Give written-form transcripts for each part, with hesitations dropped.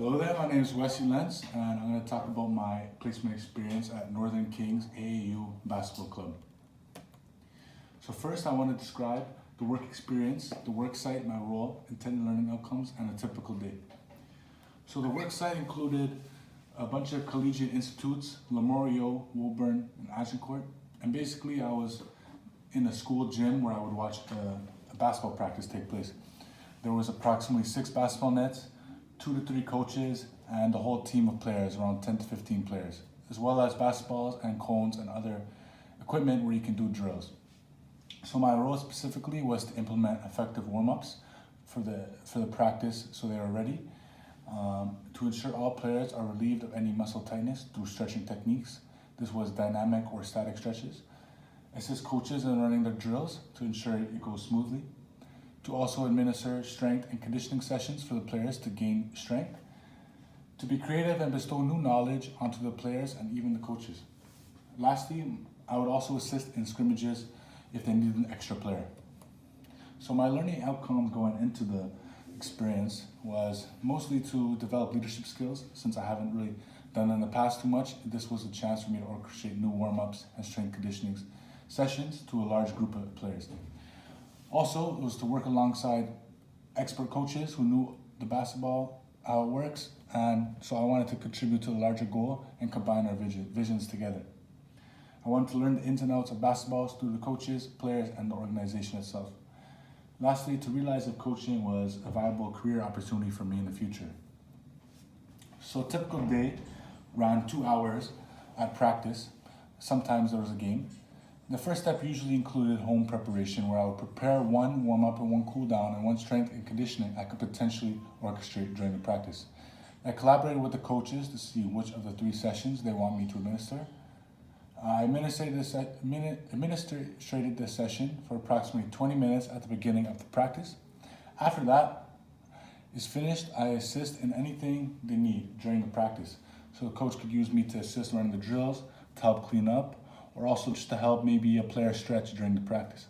Hello there, my name is Wesley Lentz, and I'm going to talk about my placement experience at Northern Kings AAU Basketball Club. So first I want to describe the work experience, the work site, my role, intended learning outcomes, and a typical day. So the work site included a bunch of collegiate institutes, Lamorio, Woburn, and Agincourt, and basically I was in a school gym where I would watch a basketball practice take place. There was approximately 6 basketball nets, 2 to 3 coaches, and a whole team of players, around 10 to 15 players, as well as basketballs and cones and other equipment where you can do drills. So my role specifically was to implement effective warm-ups for the practice so they are ready, to ensure all players are relieved of any muscle tightness through stretching techniques. This was dynamic or static stretches. Assist coaches in running their drills to ensure it goes smoothly. To also administer strength and conditioning sessions for the players to gain strength, to be creative and bestow new knowledge onto the players and even the coaches. Lastly, I would also assist in scrimmages if they needed an extra player. So my learning outcome going into the experience was mostly to develop leadership skills. Since I haven't really done it in the past too much, this was a chance for me to orchestrate new warm-ups and strength conditioning sessions to a large group of players. Also, it was to work alongside expert coaches who knew the basketball, how it works, and so I wanted to contribute to the larger goal and combine our visions together. I wanted to learn the ins and outs of basketball through the coaches, players, and the organization itself. Lastly, to realize if coaching was a viable career opportunity for me in the future. So a typical day ran 2 hours at practice. Sometimes there was a game. The first step usually included home preparation, where I would prepare one warm-up and one cool-down and one strength and conditioning I could potentially orchestrate during the practice. I collaborated with the coaches to see which of the 3 sessions they want me to administer. I administrated this session for approximately 20 minutes at the beginning of the practice. After that is finished, I assist in anything they need during the practice. So the coach could use me to assist running the drills, to help clean up, or also just to help maybe a player stretch during the practice.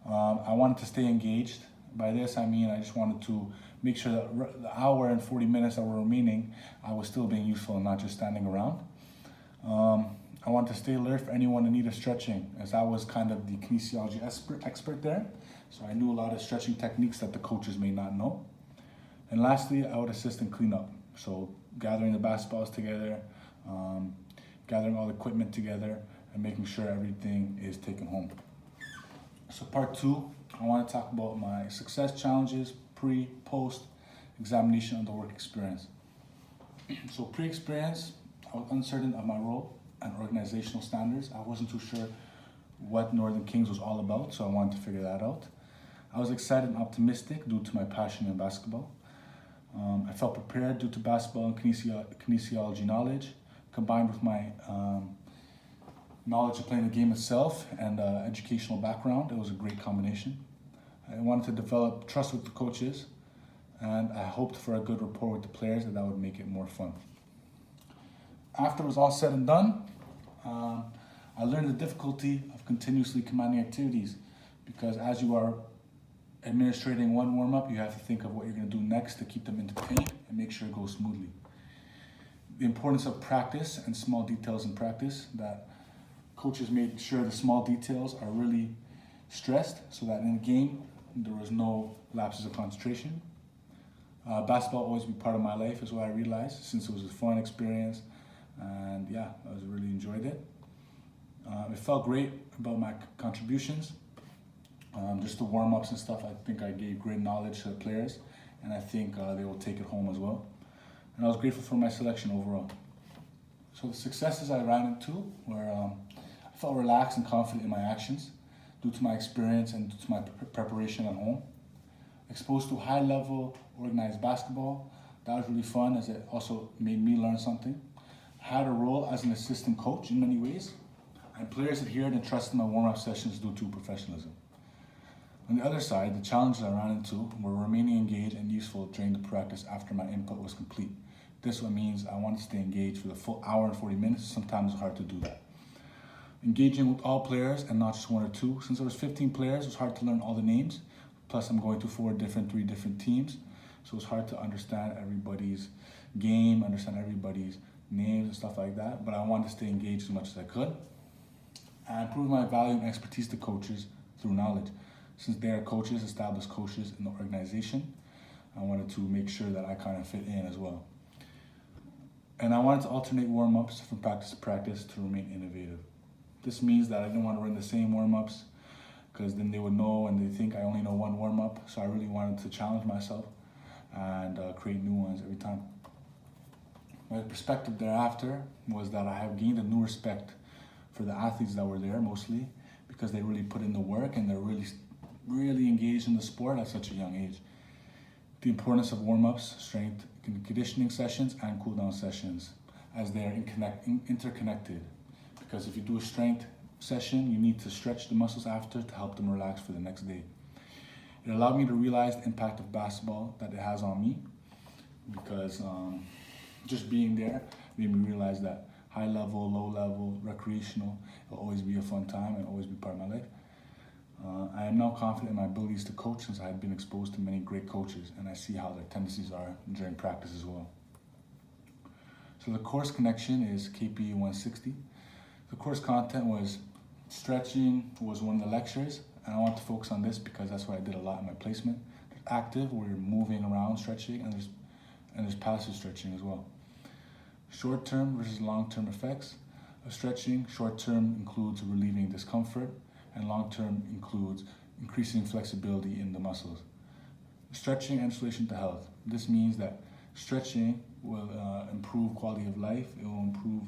I wanted to stay engaged. By this I mean I just wanted to make sure that the hour and 40 minutes that were remaining, I was still being useful and not just standing around. I wanted to stay alert for anyone in need of stretching, as I was kind of the kinesiology expert there. So I knew a lot of stretching techniques that the coaches may not know. And lastly, I would assist in cleanup. So gathering the basketballs together, gathering all the equipment together, and making sure everything is taken home. So part 2, I want to talk about my success challenges, pre, post examination of the work experience. So pre-experience, I was uncertain of my role and organizational standards. I wasn't too sure what Northern Kings was all about, so I wanted to figure that out. I was excited and optimistic due to my passion in basketball. I felt prepared due to basketball and kinesiology knowledge, combined with my knowledge of playing the game itself and educational background. It was a great combination. I wanted to develop trust with the coaches, and I hoped for a good rapport with the players, and that would make it more fun. After it was all said and done, I learned the difficulty of continuously commanding activities, because as you are administrating one warm-up, you have to think of what you're going to do next to keep them entertained and make sure it goes smoothly. The importance of practice and small details in practice, that coaches made sure the small details are really stressed so that in the game there was no lapses of concentration. Basketball always be part of my life is what I realized, since it was a fun experience, and yeah, I really enjoyed it. It felt great about my contributions. Just the warm-ups and stuff, I think I gave great knowledge to the players, and I think they will take it home as well. And I was grateful for my selection overall. So the successes I ran into were, I felt relaxed and confident in my actions due to my experience and due to my preparation at home. Exposed to high-level organized basketball, that was really fun, as it also made me learn something. Had a role as an assistant coach in many ways, and players adhered and trusted my warm-up sessions due to professionalism. On the other side, the challenges I ran into were remaining engaged and useful during the practice after my input was complete. This one means I wanted to stay engaged for the full hour and 40 minutes. Sometimes it's hard to do that. Engaging with all players and not just 1 or 2. Since there was 15 players, it was hard to learn all the names. Plus I'm going to 3 different teams. So it's hard to understand everybody's game, understand everybody's names and stuff like that. But I wanted to stay engaged as much as I could and prove my value and expertise to coaches through knowledge. Since they are coaches, established coaches in the organization, I wanted to make sure that I kind of fit in as well. And I wanted to alternate warm-ups from practice to practice to remain innovative. This means that I didn't want to run the same warm-ups because then they would know and they think I only know one warm-up. So I really wanted to challenge myself and create new ones every time. My perspective thereafter was that I have gained a new respect for the athletes that were there mostly because they really put in the work and they're really engaged in the sport at such a young age. The importance of warm-ups, strength and conditioning sessions, and cool-down sessions as they are interconnected. Because if you do a strength session, you need to stretch the muscles after to help them relax for the next day. It allowed me to realize the impact of basketball that it has on me because just being there made me realize that high level, low level, recreational will always be a fun time and always be part of my life. I am now confident in my abilities to coach since I had been exposed to many great coaches and I see how their tendencies are during practice as well. So the course connection is KP 160. The course content was stretching was one of the lectures and I want to focus on this because that's what I did a lot in my placement. There's active, where you're moving around stretching, and there's passive stretching as well. Short-term versus long-term effects of stretching. Short-term includes relieving discomfort and long-term includes increasing flexibility in the muscles. Stretching and relation to health. This means that stretching will improve quality of life, it will improve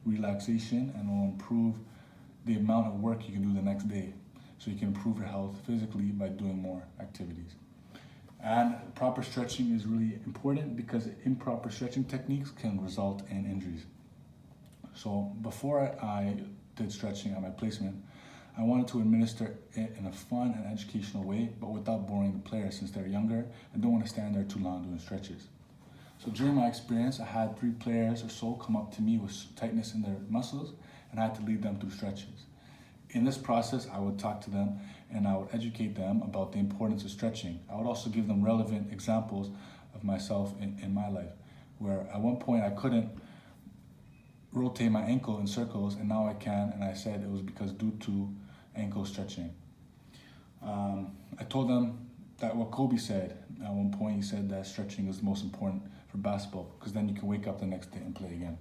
relaxation, and will improve the amount of work you can do the next day. So you can improve your health physically by doing more activities. And proper stretching is really important because improper stretching techniques can result in injuries. So before I did stretching at my placement, I wanted to administer it in a fun and educational way, but without boring the players since they're younger and don't want to stand there too long doing stretches. So during my experience, I had 3 players or so come up to me with tightness in their muscles and I had to lead them through stretches. In this process, I would talk to them and I would educate them about the importance of stretching. I would also give them relevant examples of myself in my life, where at one point I couldn't rotate my ankle in circles and now I can, and I said it was because due to ankle stretching. I told them that what Kobe said at one point, he said that stretching is the most important for basketball because then you can wake up the next day and play again.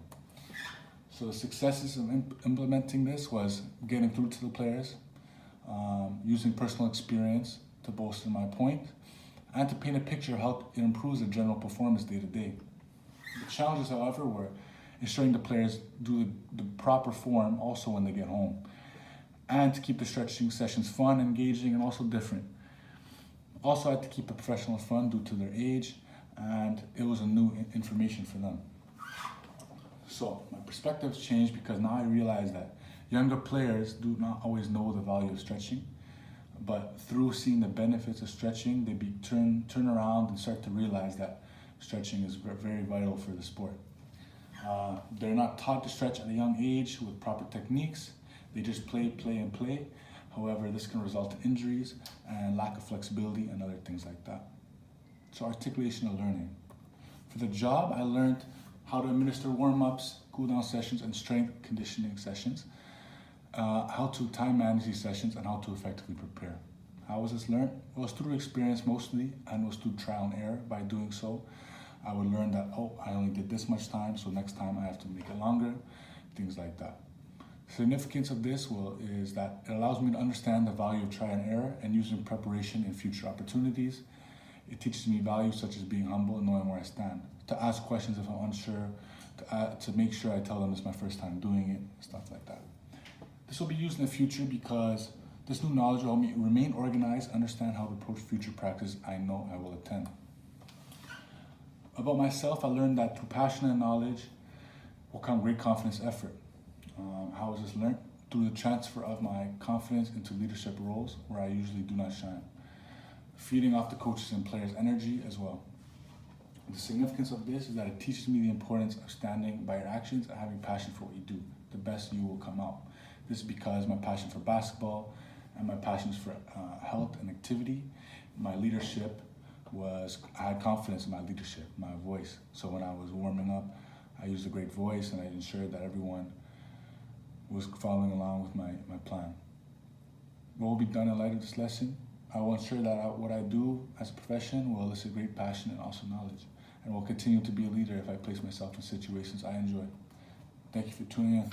So the successes of implementing this was getting through to the players, using personal experience to bolster my point, and to paint a picture of how it improves their general performance day to day. The challenges, however, were ensuring the players do the proper form also when they get home, and to keep the stretching sessions fun, engaging, and also different. Also, I had to keep it professional and fun due to their age, and it was a new information for them. So my perspectives changed because now I realize that younger players do not always know the value of stretching, but through seeing the benefits of stretching, they turn around and start to realize that stretching is very vital for the sport. They're not taught to stretch at a young age with proper techniques. They just play. However, this can result in injuries and lack of flexibility and other things like that. So articulation and learning. For the job, I learned how to administer warm-ups, cool-down sessions, and strength conditioning sessions, how to time manage these sessions, and how to effectively prepare. How was this learned? It was through experience mostly, and it was through trial and error. By doing so, I would learn that, I only did this much time, so next time I have to make it longer, things like that. The significance of this is that it allows me to understand the value of trial and error and using preparation in future opportunities. It teaches me values such as being humble and knowing where I stand, to ask questions if I'm unsure, to make sure I tell them it's my first time doing it, stuff like that. This will be used in the future because this new knowledge will help me remain organized, understand how to approach future practice I know I will attend. About myself, I learned that through passion and knowledge will come great confidence effort. How was this learned? Through the transfer of my confidence into leadership roles where I usually do not shine. Feeding off the coaches and players' energy as well. The significance of this is that it teaches me the importance of standing by your actions and having passion for what you do. The best you will come out. This is because my passion for basketball and my passions for health and activity, my leadership was I had confidence in my leadership, my voice. So when I was warming up, I used a great voice and I ensured that everyone was following along with my plan. What will be done in light of this lesson? I will ensure that what I do as a profession will elicit great passion and also knowledge, and will continue to be a leader if I place myself in situations I enjoy. Thank you for tuning in.